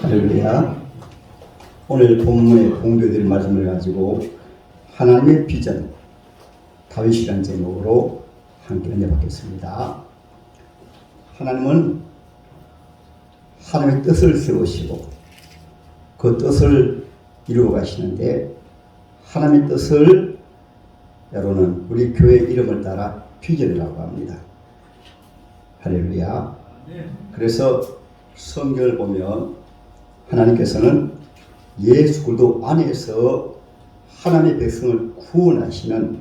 할렐루야. 오늘 본문에 공개될 말씀을 가지고 하나님의 비전, 다윗이라는 제목으로 함께 은혜 받겠습니다. 하나님은 하나님의 뜻을 세우시고 그 뜻을 이루어 가시는데, 하나님의 뜻을 여러분은 우리 교회 이름을 따라 비전이라고 합니다. 할렐루야. 그래서 성경을 보면 하나님께서는 예수 그리스도 안에서 하나님의 백성을 구원하시는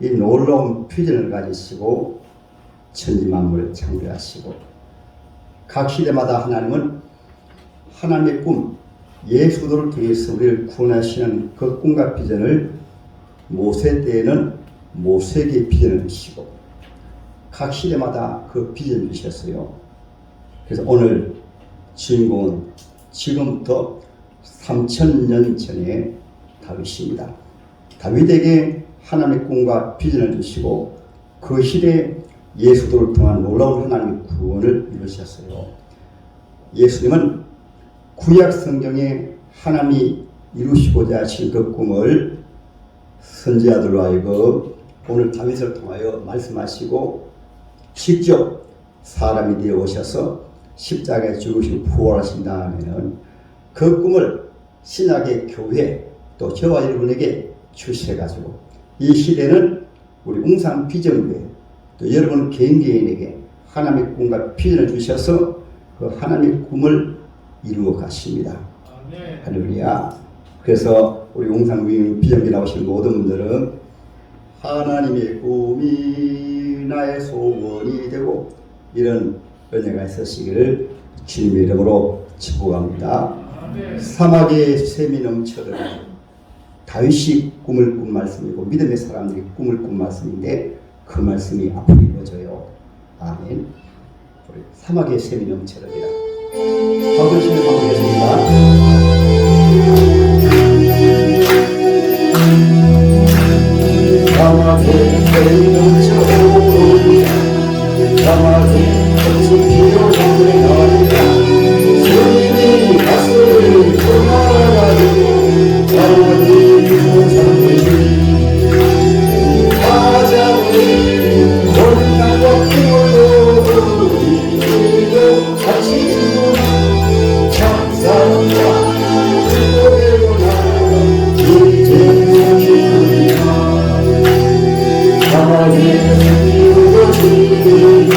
이 놀라운 비전을 가지시고 천지 만물을 창조하시고, 각 시대마다 하나님은 하나님의 꿈, 예수 그리스도를 통해서 우리를 구원하시는 그 꿈과 비전을 모세 때에는 모세에게 비전을 주시고, 각 시대마다 그 비전을 주셨어요. 그래서 오늘 주인공은 지금부터 3000년 전에 다윗입니다. 다윗에게 하나님의 꿈과 비전을 주시고 그 시대에 예수도를 통한 놀라운 하나님의 구원을 이루셨어요. 예수님은 구약 성경에 하나님이 이루시고자 하신 그 꿈을 선지자들로 하여금 오늘 다윗을 통하여 말씀하시고 직접 사람이 되어 오셔서 십자가에 죽으시고 부활하신 다음에는 그 꿈을 신약의 교회 또 저와 여러분에게 주셔가지고 이 시대는 우리 웅산 비전교회 또 여러분 개인에게 하나님의 꿈과 비전을 주셔서 그 하나님의 꿈을 이루어 가십니다. 할렐루야. 그래서 우리 웅산 비전교회 나오신 모든 분들은 하나님의 꿈이 나의 소원이 되고 이런 은혜가 있으시기를 주님의 이름으로 축복합니다. 사막의 샘이 넘쳐들어 다윗이 꿈을 꾼 말씀이고 믿음의 사람들이 꿈을 꾼 말씀인데 그 말씀이 앞으로 이루어져요. 아멘. 우리 사막의 샘이 넘쳐들이라 박은신을 마무리하겠습니다. 사막의 샘이 넘쳐오르리라 사막의 피로 정글에 나리라 주님이 가슴을 도나라니 하나님 사랑해 가자니 고난과 피로 우리도 같이 찬양과 기도로 나아가 이제 기도리라 하나님의 피로 주리라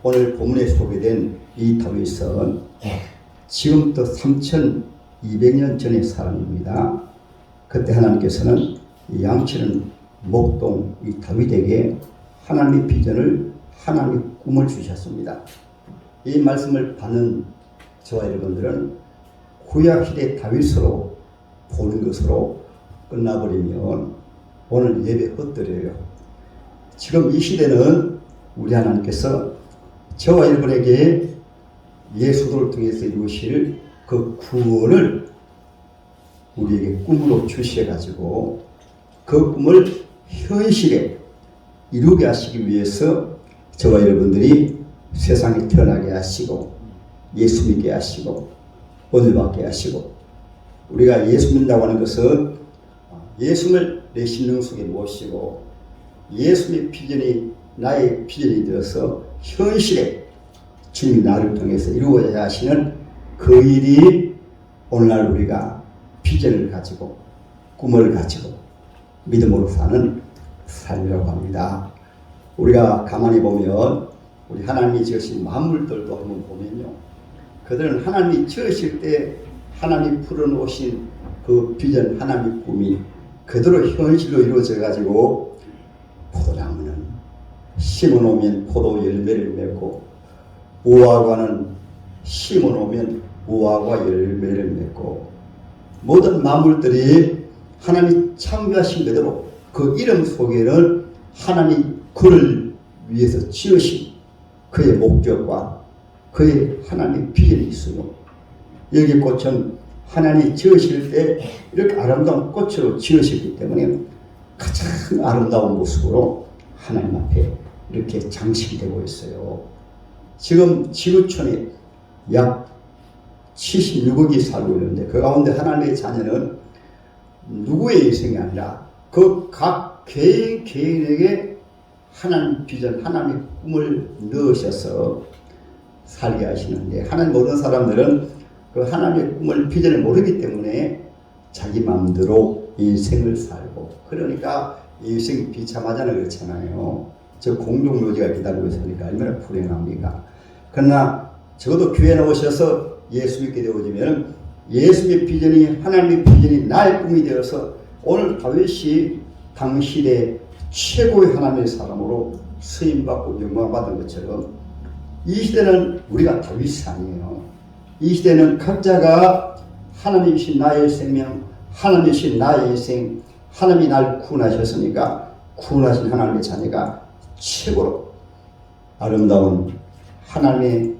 오늘 본문에 소개된 이 다윗은 지금부터 3200년 전의 사람입니다. 그때 하나님께서는 양치는 목동 이 다윗에게 하나님의 비전을 하나님의 꿈을 주셨습니다. 이 말씀을 받는 저와 여러분들은 구약시대 다윗으로 보는 것으로 끝나버리면 오늘 예배 헛되려요. 지금 이 시대는 우리 하나님께서 저와 여러분에게 예수를 통해서 이루실 그 구원을 우리에게 꿈으로 주셔가지고 그 꿈을 현실에 이루게 하시기 위해서 저와 여러분들이 세상에 태어나게 하시고 예수 믿게 하시고 은혜 받게 하시고, 우리가 예수 믿는다고 하는 것은 예수를 내 심령 속에 모시고 예수의 비전이 나의 비전이 되어서 현실에 주님이 나를 통해서 이루어져야 하시는 그 일이 오늘날 우리가 비전을 가지고 꿈을 가지고 믿음으로 사는 삶이라고 합니다. 우리가 가만히 보면 우리 하나님이 지으신 만물들도 한번 보면요, 그들은 하나님이 지으실 때 하나님이 풀어놓으신 그 비전 하나님의 꿈이 그대로 현실로 이루어져 가지고 포도나무는 심어놓으면 포도 열매를 맺고 무화과는 심어놓으면 무화과 열매를 맺고 모든 만물들이 하나님이 창조하신 그대로 그 이름 속에는 하나님이 그를 위해서 지으신 그의 목적과 그의 하나님의 비전이 있어요. 여기 꽃은 하나님이 지으실 때 이렇게 아름다운 꽃으로 지으셨기 때문에 가장 아름다운 모습으로 하나님 앞에 이렇게 장식이 되고 있어요. 지금 지구촌에 약 76억이 살고 있는데 그 가운데 하나님의 자녀는 누구의 인생이 아니라 그 각 개인에게 하나님 비전, 하나님의 꿈을 넣으셔서 살게 하시는데 하나님 모르는 사람들은 그 하나님의 꿈을 비전을 모르기 때문에 자기 마음대로 인생을 살고 그러니까 인생이 비참하잖아요. 그렇잖아요. 저 공동묘지가 기다리고 있으니까 얼마나 불행합니까? 그러나 적어도 교회에 나오셔서 예수 믿게 되어지면 예수의 비전이 하나님의 비전이 나의 꿈이 되어서 오늘 다윗이 당시대 최고의 하나님의 사람으로 쓰임받고 영광받은 것처럼 이 시대는 우리가 다윗이 아니에요. 이 시대는 각자가 하나님이신 나의 생명, 하나님이신 나의 인생, 하나님이 날 구원하셨으니까 구원하신 하나님의 자녀가 최고로 아름다운 하나님의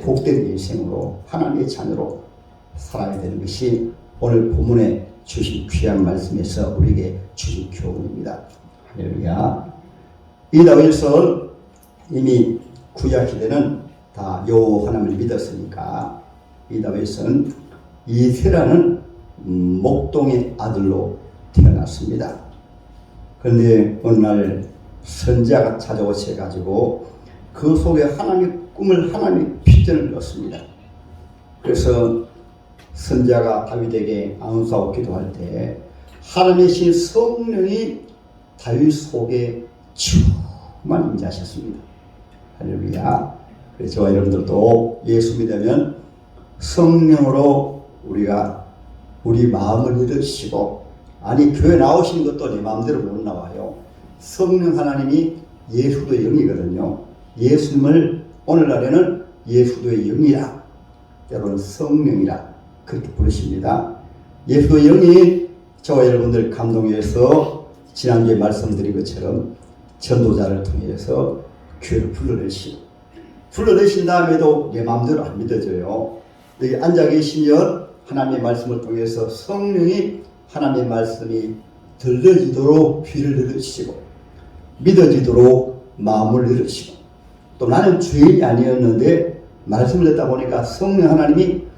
복된 인생으로 하나님의 자녀로 살아야 되는 것이 오늘 본문에 주신 귀한 말씀에서 우리에게 주신 교훈입니다. 할렐루야. 이 다윗은 이미 구약 시대는 다 여호와 하나님을 믿었으니까 이 다윗은 이새라는 목동의 아들로 태어났습니다. 그런데 어느 날 선지자가 찾아오셔가지고 그 속에 하나님의 꿈을 하나님의 비전을 넣었습니다. 그래서 선지자가 다윗에게 안수하고 기도할 때 하나님의 신 성령이 다윗 속에 충만 임재하셨습니다. 할렐루야. 그래서 저와 여러분들도 예수 믿으면 성령으로 우리가 우리 마음을 이루시고 아니 교회 나오시는 것도 내 마음대로 못 나와요. 성령 하나님이 예수도의 영이거든요. 예수님을 오늘날에는 예수도의 영이라 때로는 성령이라 그렇게 부르십니다. 예수도의 영이 저와 여러분들 감동해서 지난주에 말씀드린 것처럼 전도자를 통해서 교회를 불러내신 다음에도 내 마음대로 안 믿어져요. 여기 앉아 계시면 하나님의 말씀을 통해서 성령이 하나님의 말씀이 들려지도록 귀를 들으시고 믿어지도록 마음을 들으시고 또 나는 죄인이 아니었는데 말씀을 듣다 보니까 성령 하나님이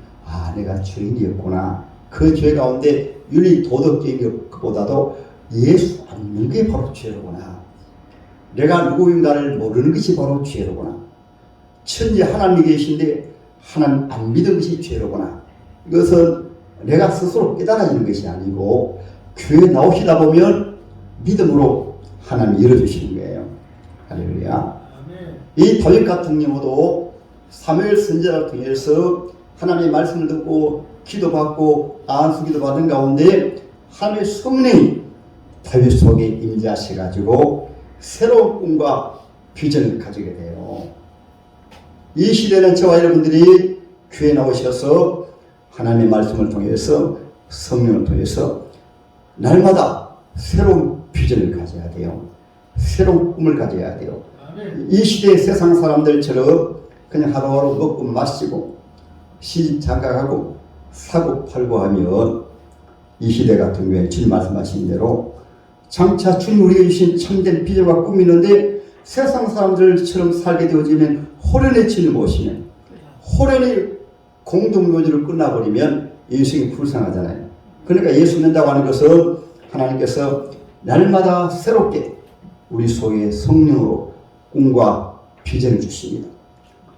내가 죄인이었구나. 그 죄 가운데 윤리 도덕적인 것보다도 예수 안 믿는 게 바로 죄로구나. 내가 누구인가를 모르는 것이 바로 죄로구나. 천지 하나님이 계신데 하나님 안 믿은 것이 죄로구나. 이것은 내가 스스로 깨달아지는 것이 아니고 교회에 나오시다 보면 믿음으로 하나님이 열어주시는 거예요. 할렐루야. 이 다윗 같은 경우도 사무엘 선지자를 통해서 하나님의 말씀을 듣고 기도받고 안수기도 받은 가운데 하나님의 성령이 다윗 속에 임재하셔가지고 새로운 꿈과 비전을 가지게 돼요. 이 시대는 저와 여러분들이 교회에 나오셔서 하나님의 말씀을 통해서 성령을 통해서 날마다 새로운 비전을 가져야 돼요. 새로운 꿈을 가져야 돼요. 이 시대의 세상 사람들처럼 그냥 하루하루 먹고 마시고 시집 장가가고 사고 팔고 하면 이 시대 같은 경우에 주님 말씀하신 대로 장차 주님 우리에게 주신 참된 비전과 꿈이 있는데 세상 사람들처럼 살게 되어지면 호련의 주님 오시면 호련의 공동묘지를 끝나버리면 인생이 불쌍하잖아요. 그러니까 예수 믿는다고 하는 것은 하나님께서 날마다 새롭게 우리 속에 성령으로 꿈과 비전을 주십니다.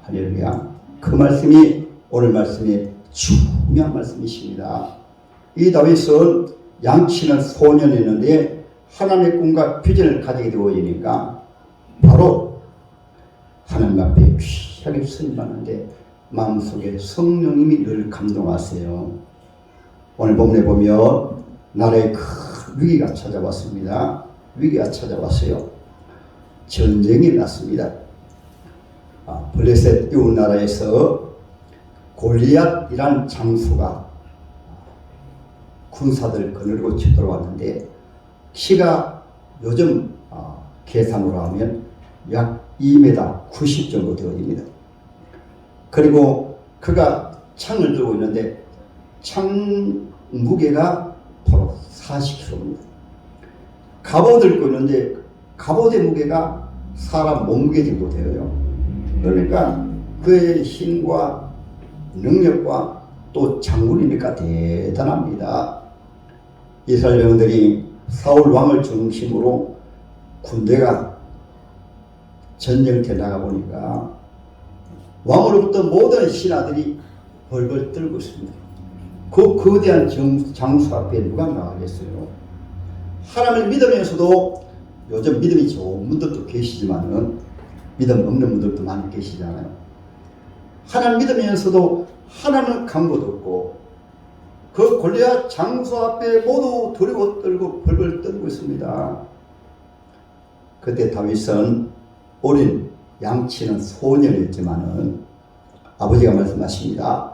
할렐루야. 그 말씀이 오늘 말씀이 중요한 말씀이십니다. 이 다윗은 양치는 소년이었는데 하나님의 꿈과 비전을 가지게 되어지니까 바로 하나님 앞에 귀하게 쓰임받는데 마음속에 성령님이 늘 감동하세요. 오늘 본문에 보면 나라에 큰 위기가 찾아왔습니다. 위기가 찾아왔어요. 전쟁이 났습니다. 블레셋 이웃 나라에서 골리앗이란 장수가 군사들 거느리고 쳐들어왔는데 키가 요즘 계산으로 하면 약 2m 90 정도 되어집니다. 그리고 그가 창을 들고 있는데 창 무게가 바로 40kg입니다. 갑옷을 들고 있는데 갑옷의 무게가 사람 몸무게 정도 되어요. 그러니까 그의 힘과 능력과 또 장군이니까 대단합니다. 이스라엘 병들이 사울 왕을 중심으로 군대가 전쟁터에 나가보니까 왕으로부터 모든 신하들이 벌벌 떨고 있습니다. 그 거대한 장수 앞에 누가 나가겠어요? 하나님을 믿으면서도 요즘 믿음이 좋은 분들도 계시지만은 믿음 없는 분들도 많이 계시잖아요. 하나님 믿으면서도 하나님은 강도도 없고 그 골리앗 장수 앞에 모두 두려워 떨고 벌벌 떨고 있습니다. 그때 다윗은 어린 양치는 소년이었지만은 아버지가 말씀하십니다.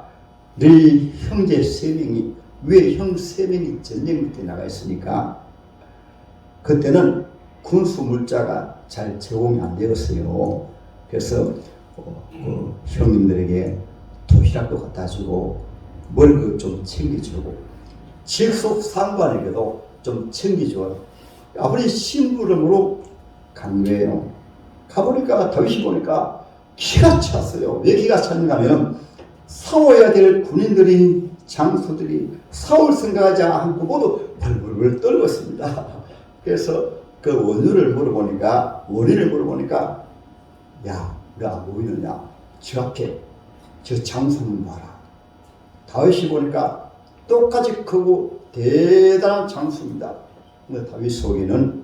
너희 형제 3명이 왜 형 3명이 전쟁터에 나가 있으니까 그때는 군수 물자가 잘 제공이 안 되었어요. 그래서 형님들에게 도시락도 갖다 주고 뭘 좀 챙겨주고 직속 상관에게도 좀 챙겨줘요. 아버지 심부름으로 간 거예요. 가보니까 다윗이 보니까 기가 찼어요. 왜 기가 찼는가 하면 싸워야 될 군인들이 장수들이 싸울 생각하지 않고 모두 벌벌 떨고 있습니다. 그래서 그 원인을 물어보니까 야, 너 안 보이느냐? 저 앞에 저 장수는 봐라. 다윗이 보니까 똑같이 크고 대단한 장수입니다. 근데 다윗 속에는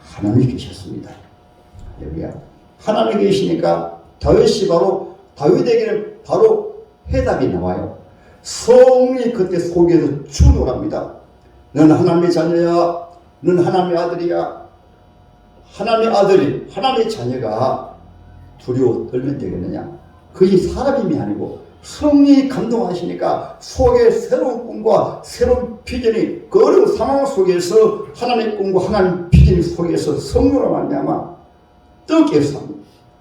하나님이 계셨습니다. 할렐루야. 하나님이 계시니까 다윗이 바로 다윗에게는 바로 해답이 나와요. 성령이 그때 속에서 충돌합니다. 넌 하나님의 자녀야. 넌 하나님의 아들이야. 하나님의 아들이 하나님의 자녀가 두려워 떨면 되겠느냐? 그것이 사람임이 아니고 성령이 감동하시니까 속에 새로운 꿈과 새로운 비전이 그 어려운 상황 속에서 하나님의 꿈과 하나님의 비전 속에서 성령으로 말미암아 뜨겁게 삽니다.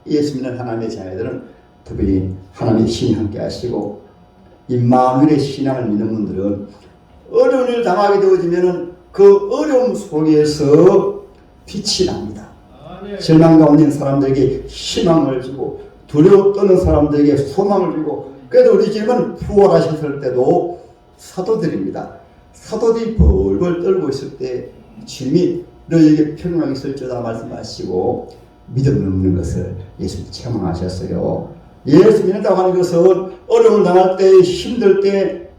예수 믿는 하나님의 자녀들은 특별히 하나님의 신이 함께 하시고 임마누엘의 신앙을 믿는 분들은 어려운 일을 당하게 되어지면은 그 어려움 속에서 빛이 납니다. 절망 가운데 있는 사람들에게 희망을 주고 두려워 떠는 사람들에게 소망을 주고 그래도 우리 집은 부활하셨을 때도 사도들입니다. 사도들이 벌벌 떨고 있을 때 주님이 너희에게 평강이 있을지어다 말씀하시고 믿음 없는 것을 예수님 책망하셨어요. 예수 믿는다고 하는 것은 어려움을 당할 때 힘들 때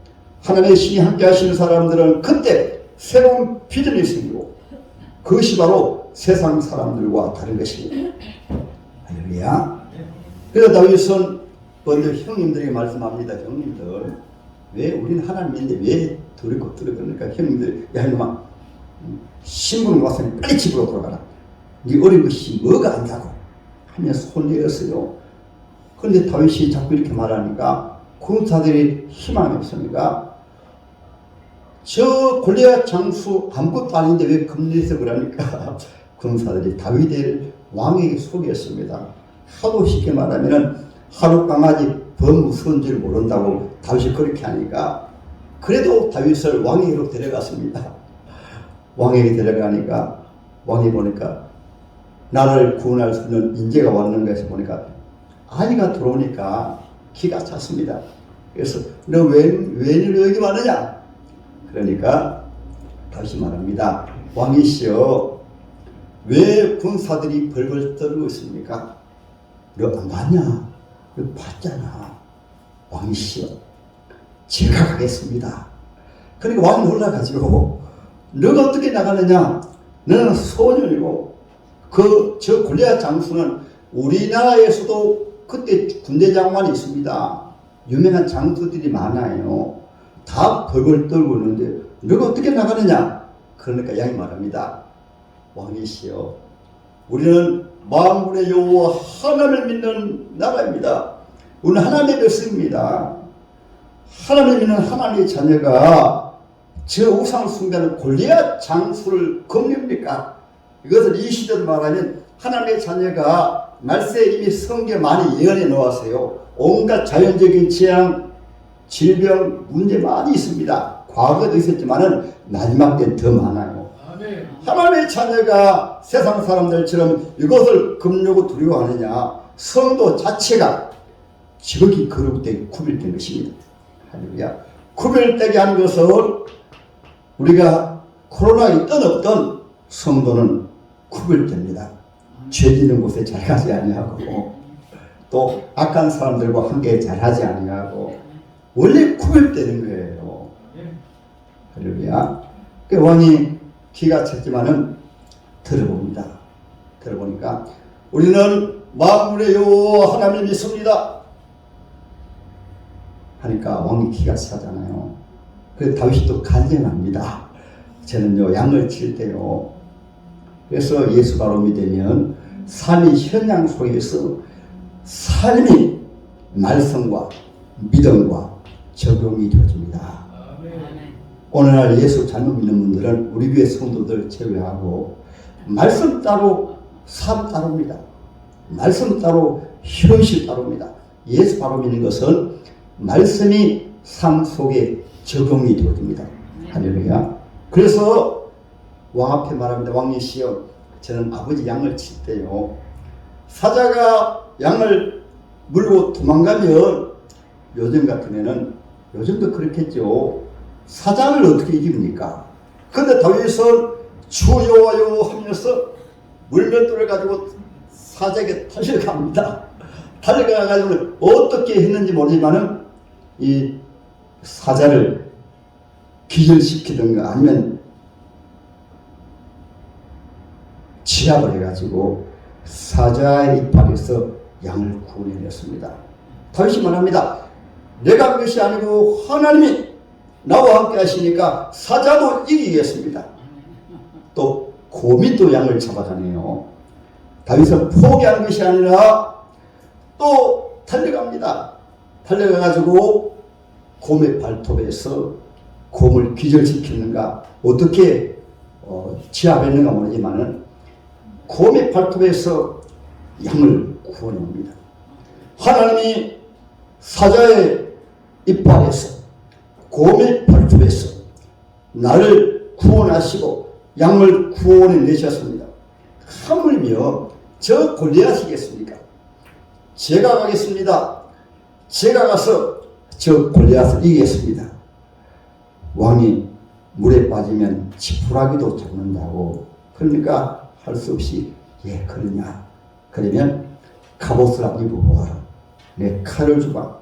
하나님의 신이 함께 하시는 사람들은 그때 새로운 비전이 생기고 그것이 바로 세상 사람들과 다른 것입니다. 할렐루야. 그래서 다윗은 먼저 형님들에게 말씀합니다. 형님들, 왜 우리는 하나님인데 왜 두렵고 그러니까 형님들, 야 이놈아, 신부는 와서 빨리 집으로 돌아가라. 네 어린 것이 뭐가 안다고 하면서 혼내었어요. 그런데 다윗이 자꾸 이렇게 말하니까 군사들이 희망이 없으니까 저 골리앗 장수 아무것도 아닌데 왜 겁내서 그러니까 군사들이 다윗을 왕에게 속였습니다. 하도 쉽게 말하면은 하루 강아지 더 무서운 줄 모른다고 다윗이 그렇게 하니까 그래도 다윗을 왕에게로 데려갔습니다. 왕에게 데려가니까 왕이 보니까 나를 구원할 수 있는 인재가 왔는 것을 보니까 아이가 들어오니까 기가 찼습니다. 그래서 너 왜 여기 왔느냐? 그러니까 다시 말합니다. 왕이시여, 왜 군사들이 벌벌 떨고 있습니까? 너 안 봤냐? 너 봤잖아. 왕이시여, 제가 가겠습니다. 그러니까 왕이 올라가지고 너가 어떻게 나가느냐? 너는 소년이고 저 골리앗 장수는 우리나라에서도 그때 군대 장관이 있습니다. 유명한 장수들이 많아요. 다 벌벌 떨고 있는데 너가 어떻게 나가느냐? 그러니까 양이 말합니다. 왕이시여, 우리는 만군의 여호와 하나님을 믿는 나라입니다. 우리는 하나님의 백성입니다. 하나님 믿는 하나님의 자녀가 저 우상 숭배하는 골리앗 장수를 겁니까? 이것을 이 시대로 말하면 하나님의 자녀가 말세에 이미 성경에 많이 예언해 놓았어요. 온갖 자연적인 재앙, 질병, 문제 많이 있습니다. 과거에도 있었지만은 마지막 때는 더 많아요. 아멘. 하나님의 자녀가 세상 사람들처럼 이것을 겁내고 두려워하느냐? 성도 자체가 지극히 거룩되게 구별된 것입니다. 할렐루야. 구별되게 하는 것을 우리가 코로나가 있든 없든 성도는 구별됩니다. 죄 짓는 곳에 잘 가지 아니하고 또 악한 사람들과 함께 잘 하지 아니하고 원래 구별되는 거예요. 할렐루야. 그 왕이 기가 찼지만은 들어봅니다. 들어보니까 우리는 만물의 여호와 하나님을 믿습니다 하니까 왕이 기가 차잖아요. 그래서 다윗이 또 간증합니다. 저는요 양을 칠 때요. 그래서 예수 바로 믿으면 삶이 현장 속에서 삶이 말씀과 믿음과 적용이 되어집니다. 오늘날 예수 잘못 믿는 분들은 우리 교회 성도들 제외하고 말씀 따로 삶 따로입니다. 말씀 따로 현실 따로입니다. 예수 바로 믿는 것은 말씀이 삶 속에 적용이 되어집니다. 할렐루야. 그래서 왕 앞에 말합니다. 왕이시여, 저는 아버지 양을 칠 때요, 사자가 양을 물고 도망가면 요즘 같으면은, 요즘도 그렇겠죠. 사자를 어떻게 이깁니까? 근데 다윗은 주 여호와여 하면서 물맷돌을 가지고 사자에게 달려갑니다. 달려가가지고 어떻게 했는지 모르지만은 이 사자를 기절시키든가 아니면 지압을 해가지고 사자의 이빨에서 양을 구원해냈습니다. 다윗이 말합니다. 내가 그것이 아니고 하나님이 나와 함께 하시니까 사자도 이기겠습니다. 또 곰이 또 양을 잡아가네요. 다윗은 포기한 것이 아니라 또 달려갑니다. 달려가가지고 곰의 발톱에서 곰을 기절시키는가 어떻게 지압했는가 모르지만은 곰의 발톱에서 양을 구원합니다. 하나님이 사자의 이빨에서 곰의 발톱에서 나를 구원하시고 양을 구원해 내셨습니다. 하물며 저 골리앗이겠습니까? 제가 가겠습니다. 제가 가서 저 골리앗을 이기겠습니다. 왕이 물에 빠지면 지푸라기도 잡는다고. 그러니까 할 수 없이 예 그러냐. 그러면 갑옷을 안 입어보아라. 내 칼을 주마.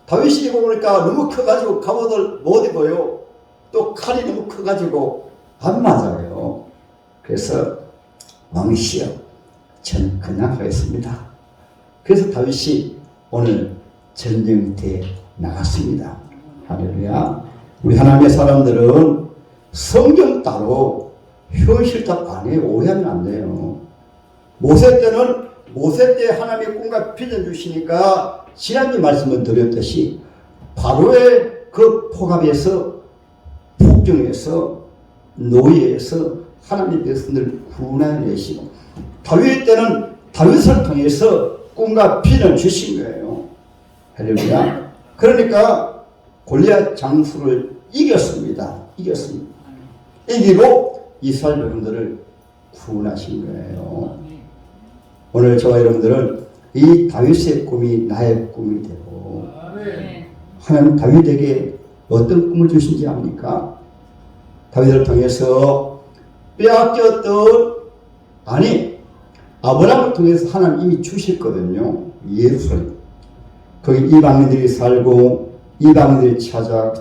다윗이 입어보니까 너무 커가지고 갑옷을 못 입어요. 또 칼이 너무 커가지고 안 맞아요. 그래서 왕이시여, 저는 그냥 하겠습니다. 그래서 다윗이 오늘 전쟁터에 나갔습니다. 할렐루야. 우리 하나님의 사람들은 성경 따로 현실 따로 안 해요. 오해하면 안 돼요. 모세 때는 모세 때 하나님의 꿈과 비전 주시니까 지난주 말씀을 드렸듯이 바로의 그 포갑에서 폭정에서 노예에서 하나님의 백성들을 구원해내시고 다윗 때는 다윗을 통해서 꿈과 비전을 주신 거예요. 할렐루야. 그러니까 골리앗 장수를 이겼습니다. 이기고 이스라엘 여러분들을 구원하신 거예요. 오늘 저와 여러분들은 이 다윗의 꿈이 나의 꿈이 되고 하나님 다윗에게 어떤 꿈을 주신지 압니까? 다윗을 통해서 빼앗겼던 아브라함을 통해서 하나님 이미 주셨거든요. 예루살렘. 거기 이방인들이 살고 이방인들이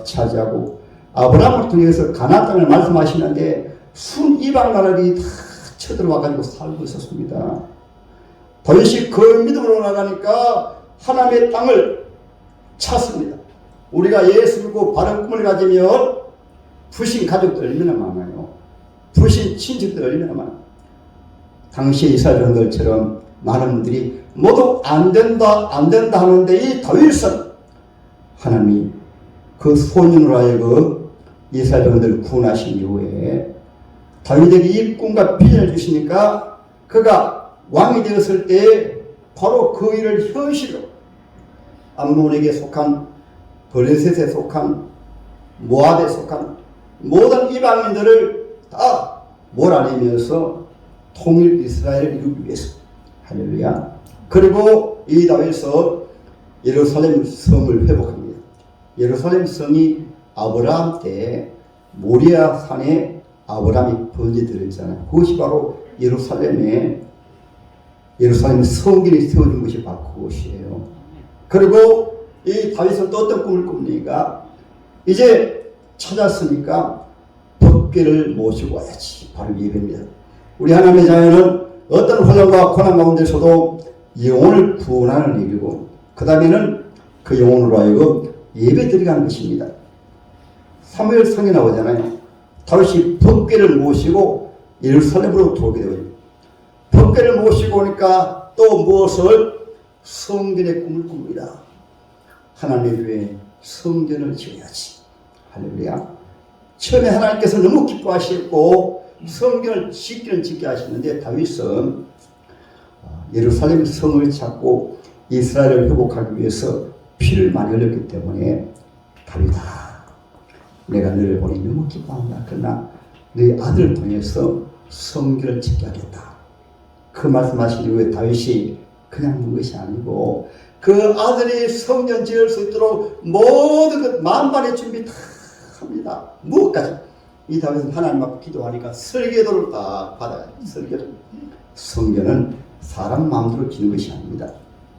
차지하고 아브라함을 통해서 가나안 땅을 말씀하시는데 순 이방 나라들이 다 쳐들어와가지고 살고 있었습니다. 다윗이 그 믿음으로 나가니까 하나님의 땅을 찾습니다. 우리가 예수 믿고 바른 꿈을 가지면 부신 가족들 얼마나 많아요. 부신 친척들 얼마나 많아요. 당시 이스라엘 사람들처럼 많은 분들이 모두 안 된다 하는데 이 다윗은 하나님이 그 소년으로 하여금 이스라엘 백성들을 구원하신 이후에 다윗에게 이 꿈과 비전을 주시니까 그가 왕이 되었을 때 바로 그 일을 현실로 암몬에게 속한 브레셋에 속한 모압에 속한 모든 이방인들을 다 몰아내면서 통일 이스라엘을 이루기 위해서. 할렐루야. 그리고 이 다윗은 예루살렘 성을 회복합니다. 예루살렘 성이 아브라함 때 모리아 산에 아브라함이 번제드렸잖아요. 그것이 바로 예루살em 성전이 세워진 것이 바로 그것이에요. 그리고 이 다윗은 또 어떤 꿈을 꿉니까? 이제 찾았으니까 법궤를 모시고 와야지. 바로 예배입니다. 우리 하나님의 자녀는 어떤 환난과 고난 가운데서도 영혼을 구원하는 일이고, 그 다음에는 그 영혼으로 하여금 예배 드리는 것입니다. 사무엘상에 나오잖아요. 다윗이 법궤를 모시고 예루살렘으로 돌게 되거든요. 법궤를 모시고 오니까 또 무엇을? 성전의 꿈을 꿉니다. 하나님의 교회에 성전을 지어야지. 할렐루야. 처음에 하나님께서 너무 기뻐하셨고 성전을 짓기는 짓게 하시는데 다윗은 예루살렘 성을 찾고 이스라엘을 회복하기 위해서 피를 많이 흘렸기 때문에 다윗아, 내가 너를 보니 너무 기뻐한다. 그러나 너의 아들을 통해서 성전을 짓게 하겠다. 그 말씀하신 이후에 다윗이 그냥 한 것이 아니고 그 아들이 성전 지을 수 있도록 모든 것 만반의 준비 다 합니다. 무엇까지? 이 다윗은 하나님 앞에 기도하니까 설계도를 다 받아요. 설계도. 성전은 사람 마음대로 짓는 것이 아닙니다.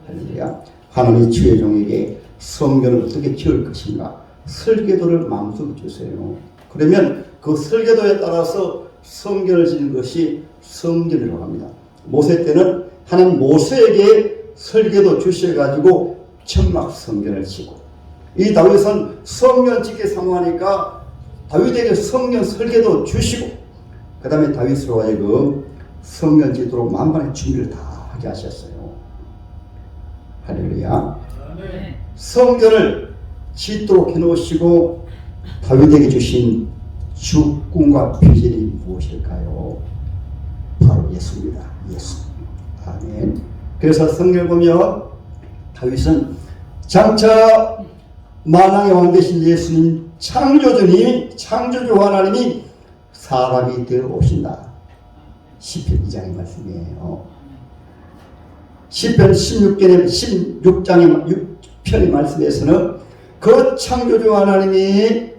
할렐루야. 하나님이 주의 종에게 성전을 어떻게 지을 것인가 설계도를 마음속에 주세요. 그러면 그 설계도에 따라서 성전을 짓는 것이 성전이라고 합니다. 모세 때는 하나님 모세에게 설계도 주셔가지고 천막 성전을 짓고, 이 다윗은 성전 짓게 사모하니까 다윗에게 성전 설계도 주시고, 그 다음에 다윗으로 하여금 성전 짓도록 만반의 준비를 다 하게 하셨어요. 할렐루야. 성전을 짓도록 해놓으시고 다윗에게 주신 주 꿈과 비전이 무엇일까요? 바로 예수입니다. 예수. 아멘. 그래서 성경을 보면 다윗은 장차 만왕의 왕 되신 예수님 창조주 하나님이 사람이 되어 오신다. 시편 2장의 말씀이에요. 시편 16장의 6편의 말씀에서는 그 창조주 하나님이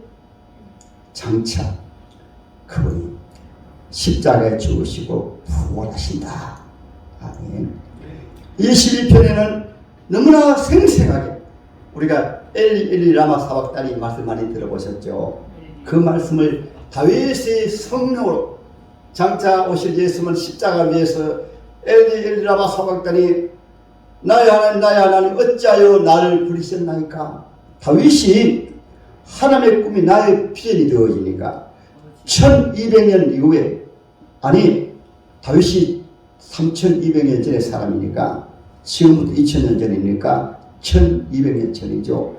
장차 그분이 십자가에 죽으시고 부활하신다. 아멘. 22편에는 너무나 생생하게 우리가 엘리 라마 사박단이 말씀 많이 들어보셨죠. 그 말씀을 다윗의 성령으로 장차 오실 예수는 십자가 위에서 엘리 라마 사박단이 나의 하나님 어찌하여 나를 부르셨나이까. 다윗이 하나님의 꿈이 나의 비전이 되어지니까 1200년 이후에, 아니 다윗이 3200년 전의 사람이니까 지금부터 2000년 전이니까 1200년 전이죠.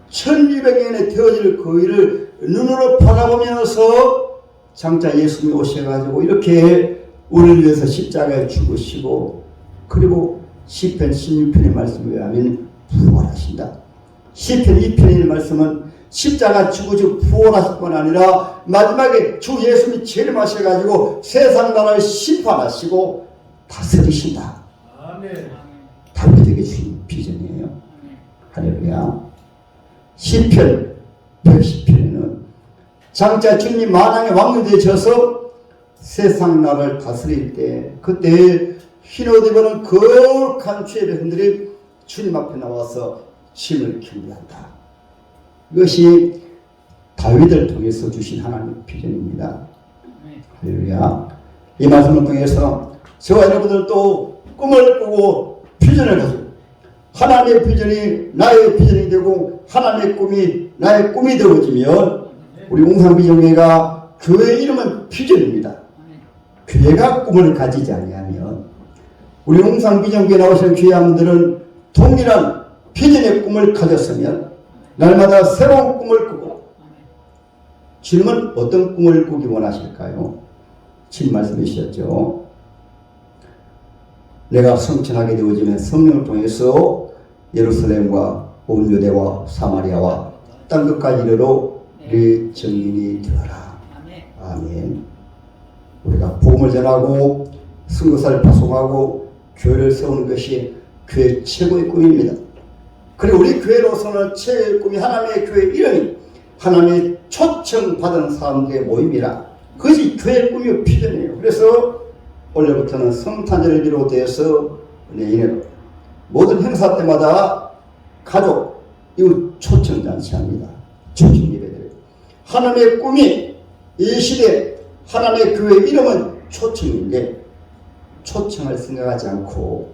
1200년에 되어질 그 일을 눈으로 바라보면서 장차 예수님이 오셔가지고 이렇게 우리를 위해서 십자가에 죽으시고, 그리고 시편 16편의 말씀에 의하면 부활하신다. 시편 2편의 말씀은 십자가 죽으시고 부활하실 뿐 아니라 마지막에 주 예수님이 재림하셔가지고 세상 나라를 심판하시고 다스리신다. 아멘. 다윗에게 주신 비전이에요. 할렐루야. 시편 110편에는 장차 주님 만왕의 왕이 되셔서 세상 나라를 다스릴 때, 그때 흰옷 입은 거룩한 주의 백성들이 주님 앞에 나와서 짐을 경배한다. 이것이 다윗을 통해서 주신 하나님의 비전입니다. 할렐루야. 이 말씀을 통해서 저와 여러분들도 꿈을 꾸고 비전을 가지고 하나님의 비전이 나의 비전이 되고 하나님의 꿈이 나의 꿈이 되어지면 우리 웅산비전교회가 교회 이름은 비전입니다. 교회가 꿈을 가지지 아니하면 우리 웅산비전교회 나오시는 교회원들은 동일한 비전의 꿈을 가졌으면 날마다 새로운 꿈을 꾸고. 주님은 어떤 꿈을 꾸기 원하실까요? 주님 말씀해 주셨죠. 내가 성천하게 되어지면 성령을 통해서 예루살렘과 온 유대와 사마리아와 땅끝까지 이르러 네 증인이 되어라. 아멘. 우리가 복음을 전하고 선교사를 파송하고 교회를 세우는 것이 교회 최고의 꿈입니다. 그리고 우리 교회로서는 최고의 꿈이 하나님의 교회 이름이 하나님의 초청받은 사람들의 모임이라 그것이 교회의 꿈이요 비전이에요. 그래서 올해부터는 성탄절을 비롯해서 내년에 모든 행사 때마다 가족, 이웃 초청잔치합니다. 초청 예배들. 하나님의 꿈이 이 시대 하나님의 교회 이름은 초청인데 초청을 생각하지 않고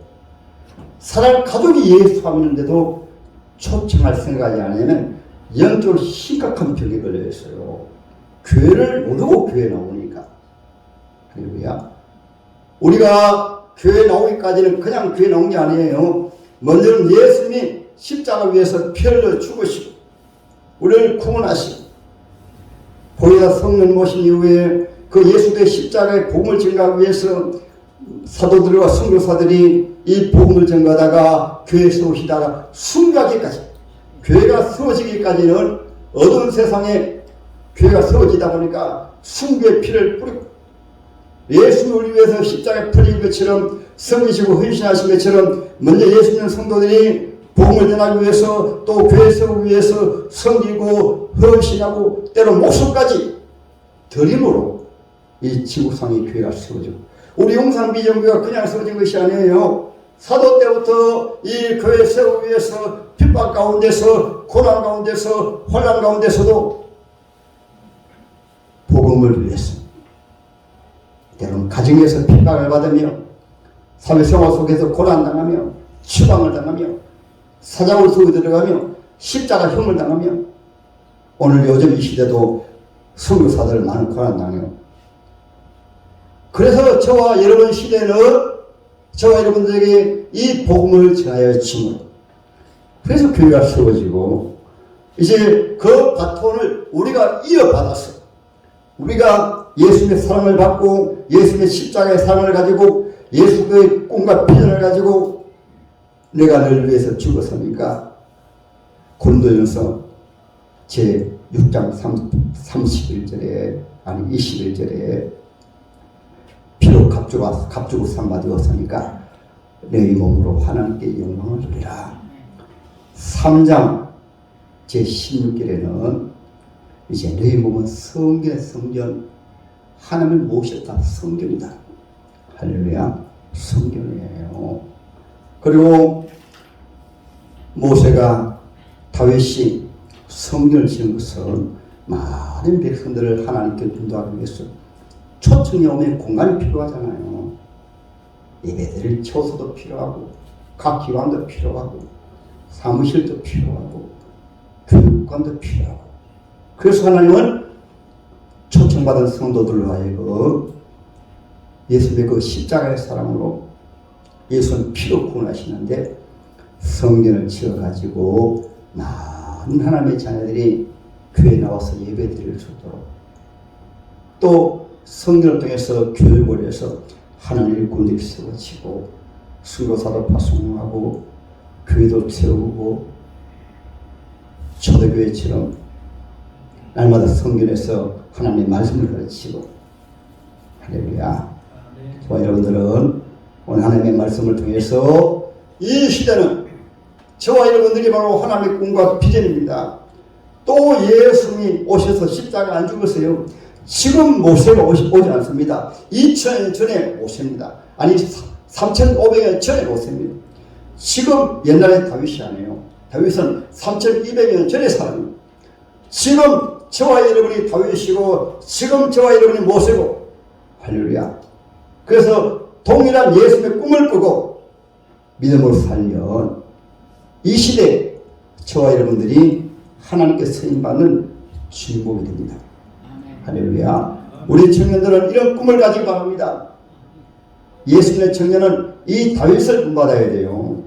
사람 가족이 예수 믿는데도 초청할 생각하지 않으면 영적으로 심각한 병에 걸려 있어요. 교회를 모르고 교회 나오니까. 할렐루야. 우리가 교회 나오기까지는 그냥 교회 나온 게 아니에요. 먼저는 예수님이 십자가 위에서 피 흘려 죽으시고 우리를 구원하시고 거기다 성령 모신 이후에 그 예수의 십자가의 복음을 전가하기 위해서 사도들과 선교사들이 이 복음을 전가하다가 교회 세우시다가 순교하기까지 교회가 세워지기까지는 어두운 세상에 교회가 세워지다 보니까 순교의 피를 뿌리고 예수님을 우리 위해서 십자가에 풀린 것처럼 섬기시고 헌신하신 것처럼 먼저 예수 믿는 성도들이 복음을 전하기 위해서 또 교회 세우기 위해서 섬기고 헌신하고 때로 목숨까지 드림으로 이 지구상의 교회가 세워지고 우리 용산비전교회가 그냥 세워진 것이 아니에요. 사도 때부터 이 교회 세우기 위해서 핍박 가운데서 고난 가운데서 환난 가운데서도 복음을 위해서 때로는 가정에서 핍박을 받으며 사회생활 속에서 고난당하며 추방을 당하며 사자굴 속에 들어가며 십자가형을 당하며 오늘 요즘 이 시대도 선교사들 많은 고난당해요. 그래서 저와 여러분 시대는 저와 여러분들에게 이 복음을 전하여 주므로 그래서 교회가 세워지고 이제 그 바톤을 우리가 이어받아서 우리가 예수님의 사랑을 받고 예수님의 십자가의 사랑을 가지고 예수의 꿈과 비전을 가지고 내가 너를 위해서 죽었으니까 고린도전서 제 6장 31절에 아니 21절에 피로 값주고 삼바되었으니까 너희 몸으로 하나님께 영광을 누리라. 3장 제 16절에는 이제 너희 몸은 성전 하나님을 모셨다. 성전이다. 할렐루야. 성전이에요. 그리고 모세가 다윗이 성전을 지은 것은 많은 백성들을 하나님께 인도하기 위해서 초청이 오면 공간이 필요하잖아요. 예배드릴 처소도 필요하고 각 기관도 필요하고 사무실도 필요하고 교육관도 필요하고 그래서 하나님은 초청받은 성도들로 하여금 예수님의 그 십자가의 사랑으로 예수는 피로 구원하시는데 성전을 지어가지고 많은 하나님의 자녀들이 교회에 나와서 예배드릴 수 있도록 또 성전을 통해서 교육을 해서 하나님의 군대를 세워지고 선교사도 파송하고 교회도 세우고 초대교회처럼 날마다 성전에서 하나님의 말씀을 가르치고 할렐루야. 저와 여러분들은 오늘 하나님의 말씀을 통해서 이 시대는 저와 여러분들이 바로 하나님의 꿈과 비전입니다. 또 예수님이 오셔서 십자가 안 죽었어요. 지금 모세가 오지 않습니다. 2000년 전에 오십니다. 아니 3500년 전에 오십니다. 지금 옛날에 다윗이 아니에요. 다윗은 3200년 전에 살았습니다. 지금 저와 여러분이 다윗이고 지금 저와 여러분이 모세고 할렐루야. 그래서 동일한 예수님의 꿈을 꾸고 믿음으로 살면 이 시대에 저와 여러분들이 하나님께 쓰임받는 주인공이 됩니다. 할렐루야. 우리 청년들은 이런 꿈을 가지기 바랍니다. 예수님의 청년은 이 다윗을 본받아야 돼요.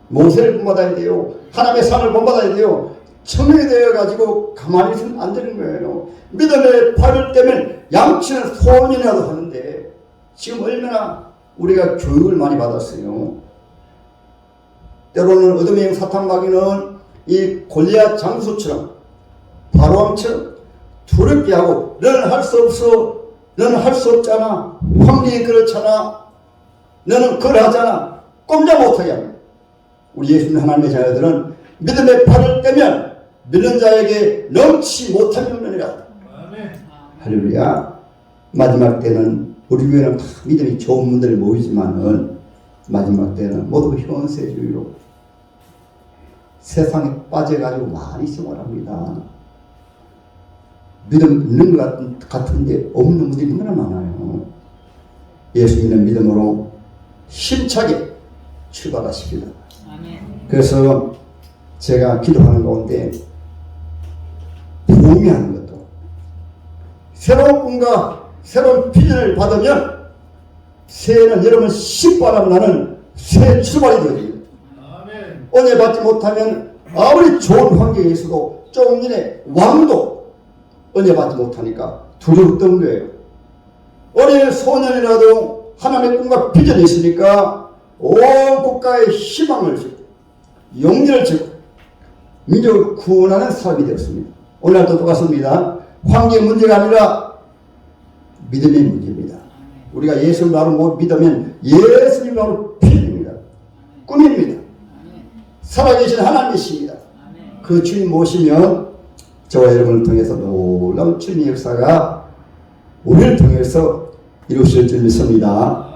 모세를 본받아야 돼요. 하나님의 삶을 본받아야 돼요. 청년이 되어가지고 가만히 있으면 안 되는 거예요. 믿음의 발을 떼면 양치는 소원이라도 하는데 지금 얼마나 우리가 교육을 많이 받았어요. 때로는 어둠의 영 사탄마귀는 이 골리앗 장수처럼 바로왕처럼 두렵게 하고 너는 할 수 없어. 너는 할 수 없잖아. 환경이 그렇잖아. 너는 그러하잖아. 꼼짝 못하게 합니다. 우리 예수님 하나님의 자녀들은 믿음의 발을 떼면 믿는 자에게 넘치 못함이 없느니라. 할렐루야. 마지막 때는 우리 교회는 다 믿음이 좋은 분들이 모이지만은 마지막 때는 모두 현세주의로 세상에 빠져가지고 많이 생활합니다. 믿음 있는 것 같은데 없는 분들이 얼마나 많아요. 예수 믿는 믿음으로 힘차게 출발하십니다. 그래서 제가 기도하는 가운데 부흥하는 것도 새로운 꿈과 새로운 비전을 받으면 새해는 여러분 신바람 나는 새 출발이 되어집니다. 은혜 받지 못하면 아무리 좋은 환경에 있어도 조금 전에 왕도 은혜 받지 못하니까 두려웠던 거예요. 어린 소년이라도 하나님의 꿈과 비전이 있으니까 온 국가에 희망을 주고 용기를 주고 민족을 구원하는 사람이 되었습니다. 오늘도 똑같습니다. 환경의 문제가 아니라 믿음의 문제입니다. 우리가 예수를 바로 못 믿으면 예수님 바로 비전입니다. 꿈입니다. 살아계신 하나님이십니다. 그 주님 모시면 저와 여러분을 통해서 놀라운 주님의 역사가 우리를 통해서 이루어질 줄 믿습니다.